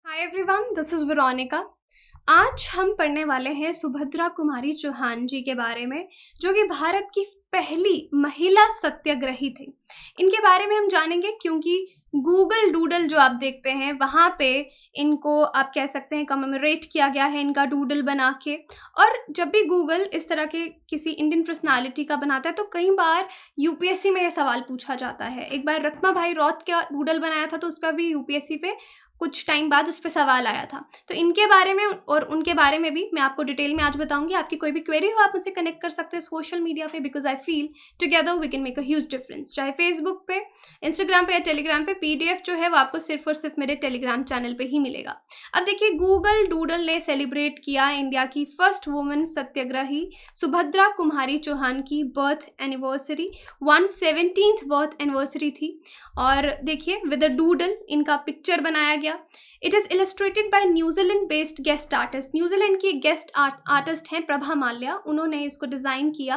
Hi everyone, this is Veronica. आज हम पढ़ने वाले हैं सुभद्रा कुमारी चौहान जी के बारे में, जो कि भारत की पहली महिला सत्याग्रही थी। इनके बारे में हम जानेंगे क्योंकि गूगल डूडल जो आप देखते हैं, वहाँ पे इनको आप कह सकते हैं कमेमोरेट किया गया है इनका डूडल बना के। और जब भी गूगल इस तरह के किसी इंडियन पर्सनैलिटी का बनाता है, तो कई बार यूपीएससी में ये सवाल पूछा जाता है। एक बार रखमा भाई रौत का डूडल बनाया था, तो उस पर भी यूपीएससी पे कुछ टाइम बाद उस पे सवाल आया था। तो इनके बारे में और उनके बारे में भी मैं आपको डिटेल में आज बताऊंगी। आपकी कोई भी क्वेरी हो, आप मुझसे कनेक्ट कर सकते हैं सोशल मीडिया पे, because I feel together we can make a huge difference. चाहे फेसबुक पे, इंस्टाग्राम पे या टेलीग्राम पे, पीडीएफ जो है वो आपको सिर्फ और सिर्फ मेरे टेलीग्राम चैनल पे ही मिलेगा। अब देखिए, गूगल डूडल ने सेलिब्रेट किया इंडिया की फर्स्ट वुमेन सत्याग्रही सुभद्रा कुमारी चौहान की birth anniversary, 117th birth anniversary थी। और देखिए, विद अ डूडल इनका पिक्चर बनाया गया। It is illustrated bye New Zealand based guest artist. New Zealand की गेस्ट आर्टिस्ट हैं प्रभा माल्या, उन्होंने इसको डिज़ाइन किया।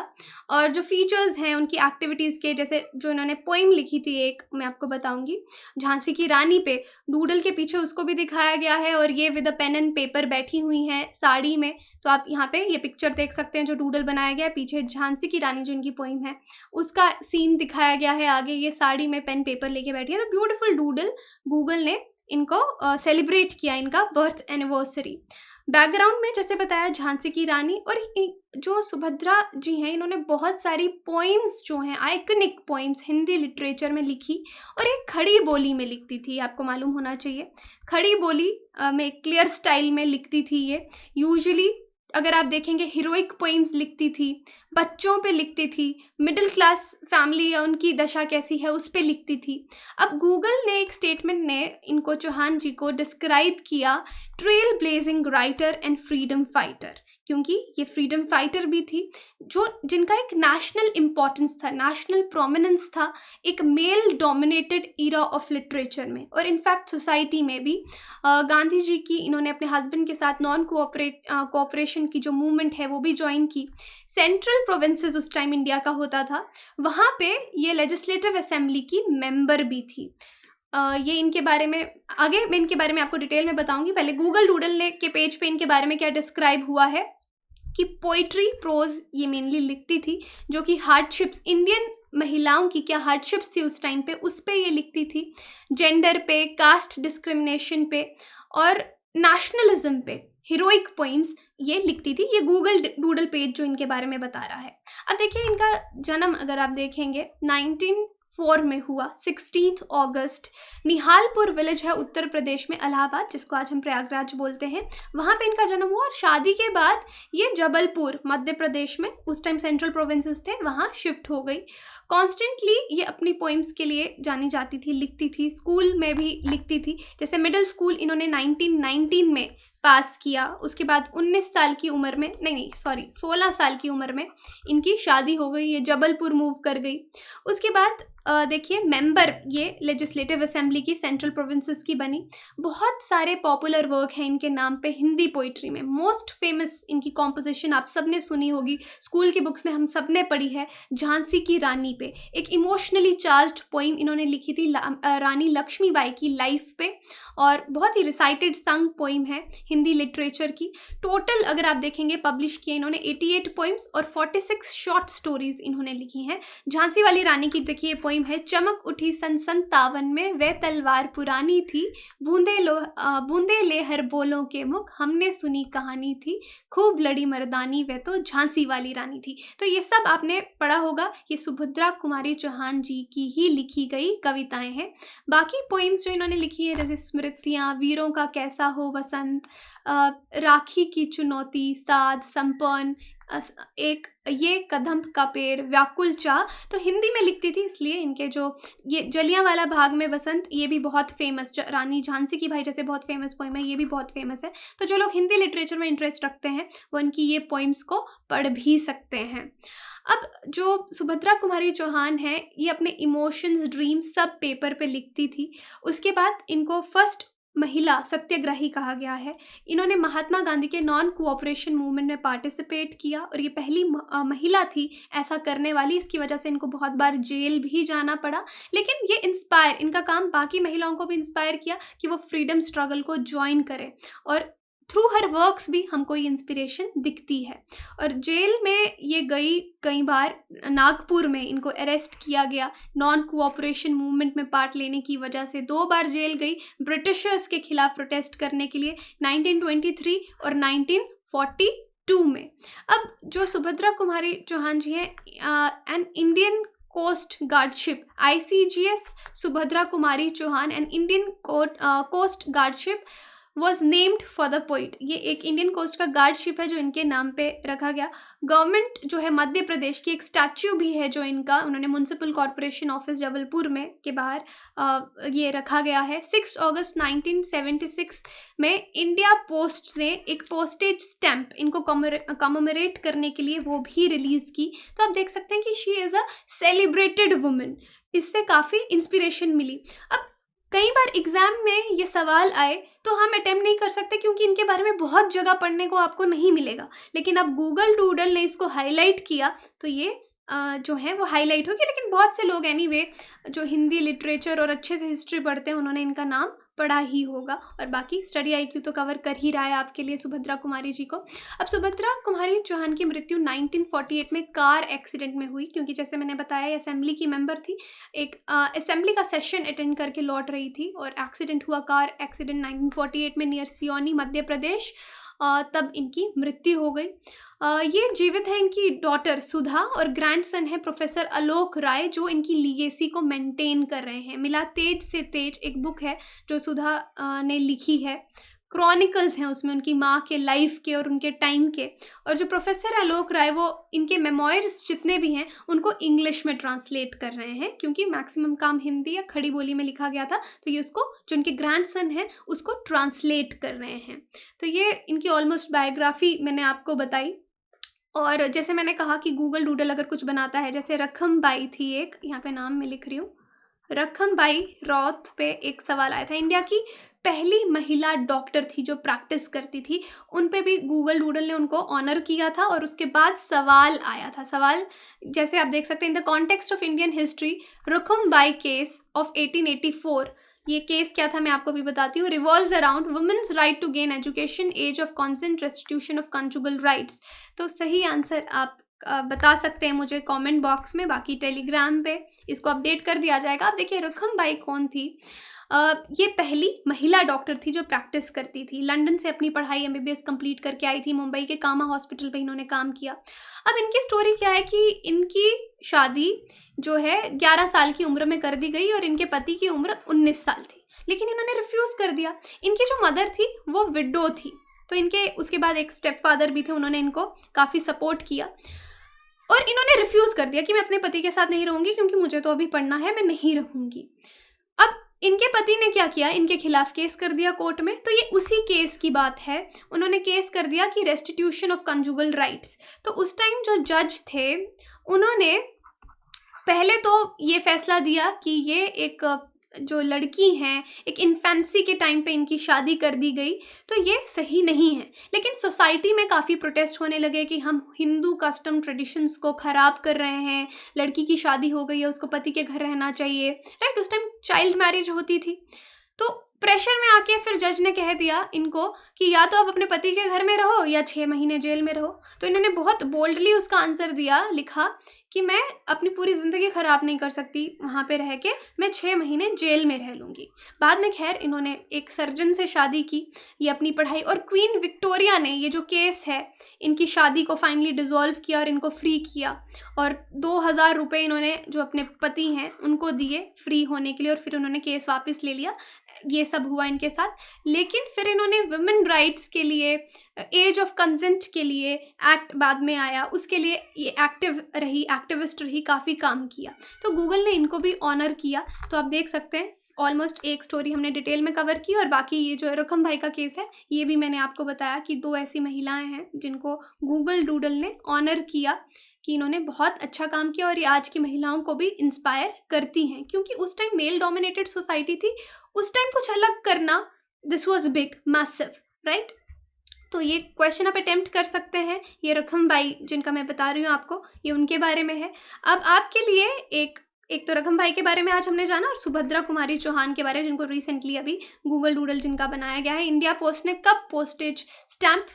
और जो फीचर्स हैं उनकी एक्टिविटीज़ के, जैसे जो इन्होंने पोइम लिखी थी एक, मैं आपको बताऊंगी, झांसी की रानी पे, डूडल के पीछे उसको भी दिखाया गया है। और ये with a pen and paper बैठी हुई हैं साड़ी में। तो आप यहाँ पे ये पिक्चर देख सकते हैं जो डूडल बनाया गया है। पीछे झांसी की रानी जो इनकी पोइम है उसका सीन दिखाया गया है। आगे ये साड़ी में पेन पेपर लेके बैठी है। तो ब्यूटीफुल डूडल गूगल ने इनको सेलिब्रेट किया, इनका बर्थ एनिवर्सरी। बैकग्राउंड में जैसे बताया झांसी की रानी, और जो सुभद्रा जी हैं इन्होंने बहुत सारी पोइम्स जो हैं, आइकनिक पोइम्स हिंदी लिटरेचर में लिखी। और एक खड़ी बोली में लिखती थी, आपको मालूम होना चाहिए। खड़ी बोली में क्लियर स्टाइल में लिखती थी ये। यूजुअली अगर आप देखेंगे हीरोइक पोइम्स लिखती थी, बच्चों पे लिखती थी, मिडिल क्लास फैमिली या उनकी दशा कैसी है उस पे लिखती थी। अब गूगल ने एक स्टेटमेंट ने इनको चौहान जी को डिस्क्राइब किया trail blazing writer and freedom fighter, क्योंकि ये फ्रीडम फाइटर भी थी जो जिनका एक नेशनल इम्पोर्टेंस था, नेशनल प्रोमिनेंस था एक male dominated era of literature में। और इनफैक्ट सोसाइटी में भी गांधी जी की इन्होंने अपने हस्बैंड के साथ नॉन कोऑपरेशन की जो मूवमेंट है वो भी ज्वाइन की। सेंट्रल प्रोविंसेस उस टाइम इंडिया का होता था, वहाँ पे ये लेजिस्लेटिव असेंबली की मेंबर भी थी। ये इनके बारे में आगे मैं इनके बारे में आपको डिटेल में बताऊंगी। पहले गूगल डूडल ने के पेज पे इनके बारे में क्या डिस्क्राइब हुआ है कि पोइट्री प्रोज ये मेनली लिखती थी, जो कि हार्डशिप्स, इंडियन महिलाओं की क्या हार्डशिप्स थी उस टाइम पे, उस पे ये लिखती थी। जेंडर पे, कास्ट डिस्क्रिमिनेशन पे और नेशनलिज्म पे हीरोइक पोइम्स ये लिखती थी। ये गूगल डूडल पेज जो इनके बारे में बता रहा है। अब देखिए, इनका जन्म अगर आप देखेंगे 1904 में हुआ, 16 अगस्त। निहालपुर विलेज है उत्तर प्रदेश में, इलाहाबाद जिसको आज हम प्रयागराज बोलते हैं, वहाँ पे इनका जन्म हुआ। और शादी के बाद ये जबलपुर मध्य प्रदेश में, उस टाइम सेंट्रल प्रोविंसेस थे, वहाँ शिफ्ट हो गई। कॉन्स्टेंटली ये अपनी पोइम्स के लिए जानी जाती थी, लिखती थी, स्कूल में भी लिखती थी। जैसे मिडिल स्कूल इन्होंने 1919 में पास किया। उसके बाद 19 साल की उम्र में, नहीं सॉरी 16 साल की उम्र में इनकी शादी हो गई, ये जबलपुर मूव कर गई। उसके बाद देखिए, मेंबर ये लेजिस्लेटिव असेंबली की सेंट्रल प्रोविंसेस की बनी। बहुत सारे पॉपुलर वर्क हैं इनके नाम पे हिंदी पोइट्री में। मोस्ट फेमस इनकी कॉम्पोजिशन आप सब ने सुनी होगी, स्कूल की बुक्स में हम सब ने पढ़ी है, झांसी की रानी पे। एक इमोशनली चार्ज्ड पोइम इन्होंने लिखी थी रानी लक्ष्मीबाई की लाइफ पे, और बहुत ही रिसाइटेड संग पोइम है हिंदी लिटरेचर की। टोटल अगर आप देखेंगे पब्लिश किए इन्होंने 88 पोइम्स और 46 शॉर्ट स्टोरीज इन्होंने लिखी हैं। झांसी वाली रानी की देखिए पोइम है, चमक उठी सन 57 में, वह तलवार पुरानी थी, बूंदे ले हर बोलों के मुख, हमने सुनी कहानी थी, खूब लड़ी मर्दानी, वह तो झांसी वाली रानी थी। तो ये सब आपने पढ़ा होगा, ये सुभद्रा कुमारी चौहान जी की ही लिखी गई कविताएं हैं। बाकी पोइम्स जो इन्होंने लिखी है, जैसे स्मृतियाँ, वीरों का कैसा हो वसंत, राखी की चुनौती, साध, संपन्न, एक ये कदम्ब का पेड़, व्याकुल चाह, तो हिंदी में लिखती थी। इसलिए इनके जो ये जलियांवाला बाग में बसंत, ये भी बहुत फेमस, रानी झांसी की भाई जैसे बहुत फेमस पोइम है, ये भी बहुत फेमस है। तो जो लोग हिंदी लिटरेचर में इंटरेस्ट रखते हैं वो इनकी ये पोइम्स को पढ़ भी सकते हैं। अब जो सुभद्रा कुमारी चौहान है, ये अपने इमोशंस, ड्रीम्स सब पेपर पे लिखती थी। उसके बाद इनको फर्स्ट महिला सत्याग्रही कहा गया है। इन्होंने महात्मा गांधी के नॉन कोऑपरेशन मूवमेंट में पार्टिसिपेट किया और ये पहली महिला थी ऐसा करने वाली। इसकी वजह से इनको बहुत बार जेल भी जाना पड़ा, लेकिन ये इनका काम बाकी महिलाओं को भी इंस्पायर किया कि वो फ्रीडम स्ट्रगल को ज्वाइन करें, और थ्रू हर वर्क्स भी हमको ये इंस्पिरेशन दिखती है। और जेल में ये गई कई बार, नागपुर में इनको अरेस्ट किया गया नॉन कोऑपरेशन मूवमेंट में पार्ट लेने की वजह से। 2 बार जेल गई ब्रिटिशर्स के खिलाफ प्रोटेस्ट करने के लिए, 1923 और 1942 में। अब जो सुभद्रा कुमारी चौहान जी हैं, an Indian coast guardship ICGS Subhadra Kumari Chauhan and Indian coast guardship was named for the poet. ये एक इंडियन कोस्ट का गार्डशिप है जो इनके नाम पे रखा गया। गवर्नमेंट जो है मध्य प्रदेश की, एक स्टैच्यू भी है जो इनका, उन्होंने म्युनिसिपल कॉरपोरेशन ऑफिस जबलपुर में के बाहर ये रखा गया है। 6 अगस्त 1976 में इंडिया पोस्ट ने एक पोस्टेज स्टैंप इनको कमेमोरेट करने के लिए वो भी रिलीज की। तो आप देख सकते हैं कि she is a celebrated women. इससे काफ़ी इंस्पिरेशन मिली। अब कई बार एग्जाम में ये सवाल आए तो हम अटेम्प्ट नहीं कर सकते क्योंकि इनके बारे में बहुत जगह पढ़ने को आपको नहीं मिलेगा, लेकिन अब गूगल डूडल ने इसको हाईलाइट किया तो ये जो है वो हाईलाइट होगी। लेकिन बहुत से लोग एनीवे जो हिंदी लिटरेचर और अच्छे से हिस्ट्री पढ़ते हैं उन्होंने इनका नाम पढ़ा ही होगा, और बाकी स्टडी IQ तो कवर कर ही रहा है आपके लिए सुभद्रा कुमारी जी को। अब सुभद्रा कुमारी चौहान की मृत्यु 1948 में कार एक्सीडेंट में हुई, क्योंकि जैसे मैंने बताया असेंबली की मेंबर थी, एक असेंबली का सेशन अटेंड करके लौट रही थी और एक्सीडेंट हुआ, कार एक्सीडेंट 1948 में नियर सियोनी मध्य प्रदेश। तब इनकी मृत्यु हो गई। ये जीवित है इनकी डॉटर सुधा और ग्रैंडसन है प्रोफेसर आलोक राय जो इनकी लीगेसी को मेंटेन कर रहे हैं। मिला तेज से तेज एक बुक है जो सुधा ने लिखी है, क्रॉनिकल्स हैं उसमें उनकी माँ के लाइफ के और उनके टाइम के। और जो प्रोफेसर आलोक राय वो इनके मेमोइर्स जितने भी हैं उनको इंग्लिश में ट्रांसलेट कर रहे हैं, क्योंकि मैक्सिमम काम हिंदी या खड़ी बोली में लिखा गया था, तो ये उसको जो उनके ग्रैंडसन है उसको ट्रांसलेट कर रहे हैं। तो ये इनकी ऑलमोस्ट बायोग्राफी मैंने आपको बताई। और जैसे मैंने कहा कि गूगल डूडल अगर कुछ बनाता है, जैसे रखमबाई थी एक, यहाँ पे नाम मैं लिख रही हूँ, रखमबाई रॉथ पे एक सवाल आया था। इंडिया की पहली महिला डॉक्टर थी जो प्रैक्टिस करती थी, उन पे भी गूगल डूडल ने उनको ऑनर किया था। और उसके बाद सवाल आया था, सवाल जैसे आप देख सकते हैं, in the context of Indian history Rukhmabai case of 1884। ये केस क्या था मैं आपको भी बताती हूँ। Revolves around women's right to gain education, age of consent, restitution of conjugal rights. तो सही आंसर आप बता सकते हैं मुझे कमेंट बॉक्स में, बाकी टेलीग्राम पे इसको अपडेट कर दिया जाएगा। आप देखिए रखमबाई कौन थी। ये पहली महिला डॉक्टर थी जो प्रैक्टिस करती थी। लंदन से अपनी पढ़ाई MBBS कंप्लीट करके आई थी, मुंबई के कामा हॉस्पिटल पे इन्होंने काम किया। अब इनकी स्टोरी क्या है कि इनकी शादी जो है 11 साल की उम्र में कर दी गई और इनके पति की उम्र 19 साल थी, लेकिन इन्होंने रिफ्यूज़ कर दिया। इनकी जो मदर थी वो विडो थी, तो इनके उसके बाद एक स्टेप फादर भी थे, उन्होंने इनको काफ़ी सपोर्ट किया और इन्होंने रिफ्यूज़ कर दिया कि मैं अपने पति के साथ नहीं रहूँगी क्योंकि मुझे तो अभी पढ़ना है, मैं नहीं रहूँगी। अब इनके पति ने क्या किया, इनके खिलाफ केस कर दिया कोर्ट में। तो ये उसी केस की बात है, उन्होंने केस कर दिया कि रेस्टिट्यूशन ऑफ कंजुगल राइट्स। तो उस टाइम जो जज थे उन्होंने पहले तो ये फैसला दिया कि ये एक जो लड़की हैं, एक इन्फेंसी के टाइम पे इनकी शादी कर दी गई, तो ये सही नहीं है। लेकिन सोसाइटी में काफ़ी प्रोटेस्ट होने लगे कि हम हिंदू कस्टम ट्रेडिशंस को ख़राब कर रहे हैं, लड़की की शादी हो गई है उसको पति के घर रहना चाहिए, राइट। उस टाइम चाइल्ड मैरिज होती थी। तो प्रेशर में आके फिर जज ने कह दिया इनको कि या तो आप अपने पति के घर में रहो या 6 महीने जेल में रहो। तो इन्होंने बहुत बोल्डली उसका आंसर दिया, लिखा कि मैं अपनी पूरी ज़िंदगी ख़राब नहीं कर सकती वहाँ पे रह के, मैं 6 महीने जेल में रह लूँगी। बाद में खैर इन्होंने एक सर्जन से शादी की, ये अपनी पढ़ाई, और क्वीन विक्टोरिया ने ये जो केस है इनकी शादी को फाइनली डिसॉल्व किया और इनको फ्री किया। और 2000 रुपये इन्होंने जो अपने पति हैं उनको दिए फ्री होने के लिए, और फिर उन्होंने केस वापस ले लिया। ये सब हुआ इनके साथ। लेकिन फिर इन्होंने वुमेन राइट्स के लिए, एज ऑफ कंसेंट के लिए एक्ट बाद में आया, उसके लिए ये एक्टिविस्ट रही, काफ़ी काम किया। तो गूगल ने इनको भी ऑनर किया। तो आप देख सकते हैं ऑलमोस्ट एक स्टोरी हमने डिटेल में कवर की, और बाकी ये जो रखमबाई का केस है ये भी मैंने आपको बताया कि 2 ऐसी महिलाएं हैं जिनको गूगल डूडल ने ऑनर किया कि इन्होंने बहुत अच्छा काम किया, और ये आज की महिलाओं को भी इंस्पायर करती हैं, क्योंकि उस टाइम मेल डोमिनेटेड सोसाइटी थी। उस टाइम कुछ अलग करना this was big, massive, right? तो ये क्वेश्चन आप अटेम्प्ट कर सकते हैं। ये रखमबाई जिनका मैं बता रही हूँ आपको, ये उनके बारे में है। अब आपके लिए एक एक तो रखमबाई के बारे में आज हमने जाना, और सुभद्रा कुमारी चौहान के बारे में, जिनको रिसेंटली अभी गूगल डूडल जिनका बनाया गया है। इंडिया पोस्ट ने कब पोस्टेज स्टैंप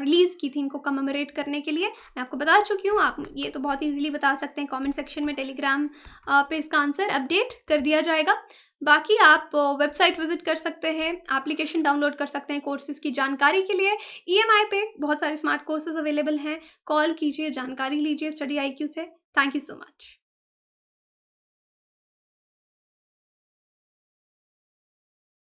रिलीज की थी इनको कमेमोरेट करने के लिए, मैं आपको बता चुकी हूँ। आप ये तो बहुत इजीली बता सकते हैं, कमेंट सेक्शन में टेलीग्राम पे इसका आंसर अपडेट कर दिया जाएगा। बाकी आप वेबसाइट विजिट कर सकते हैं, एप्लीकेशन डाउनलोड कर सकते हैं कोर्सेज़ की जानकारी के लिए। ईएमआई पे बहुत सारे स्मार्ट कोर्सेज़ अवेलेबल हैं। कॉल कीजिए, जानकारी लीजिए स्टडी IQ से। Thank you so much.